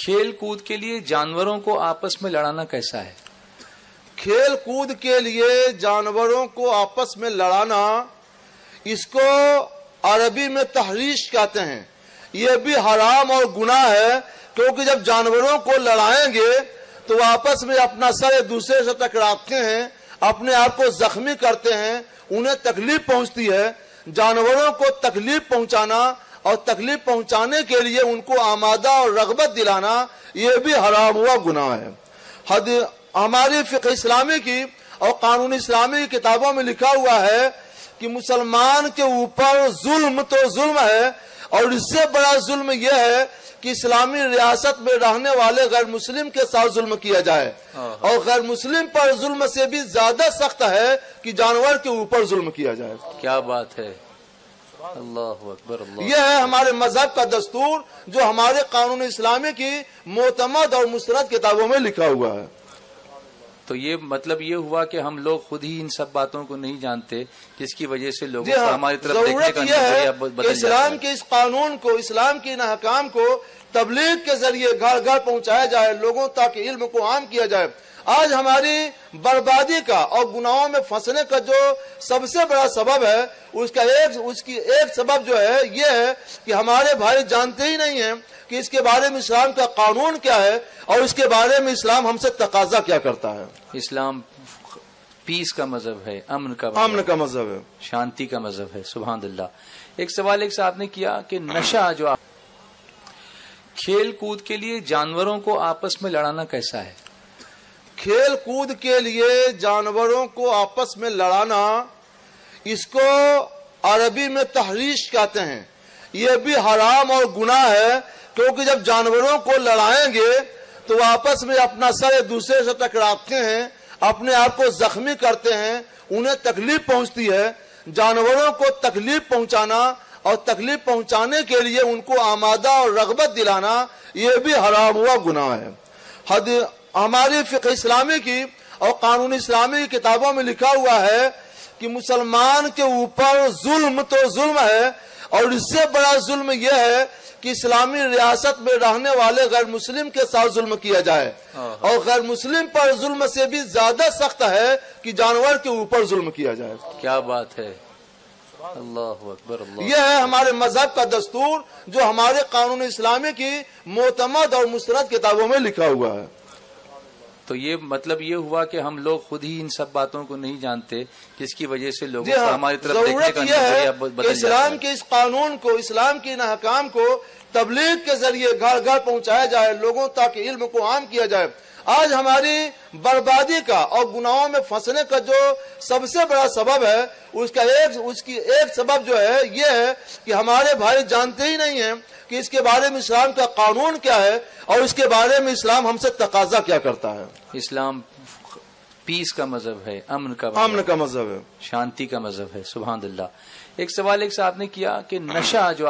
खेल कूद के लिए जानवरों को आपस में लड़ाना कैसा है? खेल कूद के लिए जानवरों को आपस में लड़ाना, इसको अरबी में तहरीश कहते हैं। ये भी हराम और गुनाह है, क्योंकि जब जानवरों को लड़ाएंगे तो वो आपस में अपना सर एक दूसरे से टकराते हैं, अपने आप को जख्मी करते हैं, उन्हें तकलीफ पहुंचती है। जानवरों को तकलीफ पहुंचाना और तकलीफ पहुंचाने के लिए उनको आमादा और रगबत दिलाना, ये भी हराम हुआ गुनाह है। हमारी फिक़्ह इस्लामी की और कानून इस्लामी की किताबों में लिखा हुआ है कि मुसलमान के ऊपर जुल्म तो जुल्म है, और इससे बड़ा जुल्म यह है कि इस्लामी रियासत में रहने वाले गैर मुस्लिम के साथ जुल्म किया जाए, और गैर मुस्लिम पर जुल्म से भी ज्यादा सख्त है कि जानवर के ऊपर जुल्म किया जाए। क्या बात है, अल्लाहु अकबर। यह है हमारे मजहब का दस्तूर, जो हमारे कानून इस्लामी की मोतमद और मुस्तरद किताबों में लिखा हुआ है। तो ये मतलब ये हुआ कि हम लोग खुद ही इन सब बातों को नहीं जानते, जिसकी वजह से लोगों को हमारी तरफ देखने का नजरिया बदल जाता है। इस्लाम के इस कानून को, इस्लाम की इन अहकाम को तबलीग के जरिए घर घर पहुंचाया जाए लोगों, ताकि इल्म को आम किया जाए। आज हमारी बर्बादी का और गुनाहों में फंसने का जो सबसे बड़ा सबब है, उसकी एक सबब जो है ये है कि हमारे भाई जानते ही नहीं है कि इसके बारे में इस्लाम का कानून क्या है और इसके बारे में इस्लाम हमसे तकाजा क्या करता है। इस्लाम पीस का मजहब है, अमन का मजहब है, शांति का मजहब है। सुभान अल्लाह। एक सवाल एक साहब ने किया कि नशा जो खेल कूद के लिए जानवरों को आपस में लड़ाना कैसा है? खेल कूद के लिए जानवरों को आपस में लड़ाना, इसको अरबी में तहरीश कहते हैं। ये भी हराम और गुनाह है, क्योंकि जब जानवरों को लड़ाएंगे तो वो आपस में अपना सर एक दूसरे से टकराते हैं, अपने आप को जख्मी करते हैं, उन्हें तकलीफ पहुंचती है। जानवरों को तकलीफ पहुंचाना और तकलीफ पहुंचाने के लिए उनको आमादा और रगबत दिलाना, ये भी हराम हुआ गुनाह है। हमारी फिक़्ह इस्लामी की और कानून इस्लामी की किताबों में लिखा हुआ है कि मुसलमान के ऊपर जुल्म तो जुल्म है, और इससे बड़ा जुल्म यह है कि इस्लामी रियासत में रहने वाले गैर मुस्लिम के साथ जुल्म किया जाए, और गैर मुस्लिम पर जुल्म से भी ज्यादा सख्त है कि जानवर के ऊपर जुल्म किया जाए। क्या बात है, अल्लाहु अकबर। यह है हमारे मजहब का दस्तूर, जो हमारे कानून इस्लामी की मोतमद और मुस्तरद किताबों में लिखा हुआ है। तो ये मतलब ये हुआ कि हम लोग खुद ही इन सब बातों को नहीं जानते, जिसकी वजह से लोगों को हमारी तरफ देखने का नजरिया बदल जाता है। इस्लाम के इस कानून को, इस्लाम की इन अहकाम को तबलीग के जरिए घर घर पहुंचाया जाए लोगों, ताकि इल्म को आम किया जाए। आज हमारी बर्बादी का और गुनाहों में फंसने का जो सबसे बड़ा सबब है, उसकी एक सबब जो है ये है कि हमारे भाई जानते ही नहीं है कि इसके बारे में इस्लाम का कानून क्या है और इसके बारे में इस्लाम हमसे तकाजा क्या करता है। इस्लाम पीस का मजहब है, अमन का मजहब है, शांति का मजहब है। सुभान अल्लाह। एक सवाल एक साहब ने किया कि नशा जो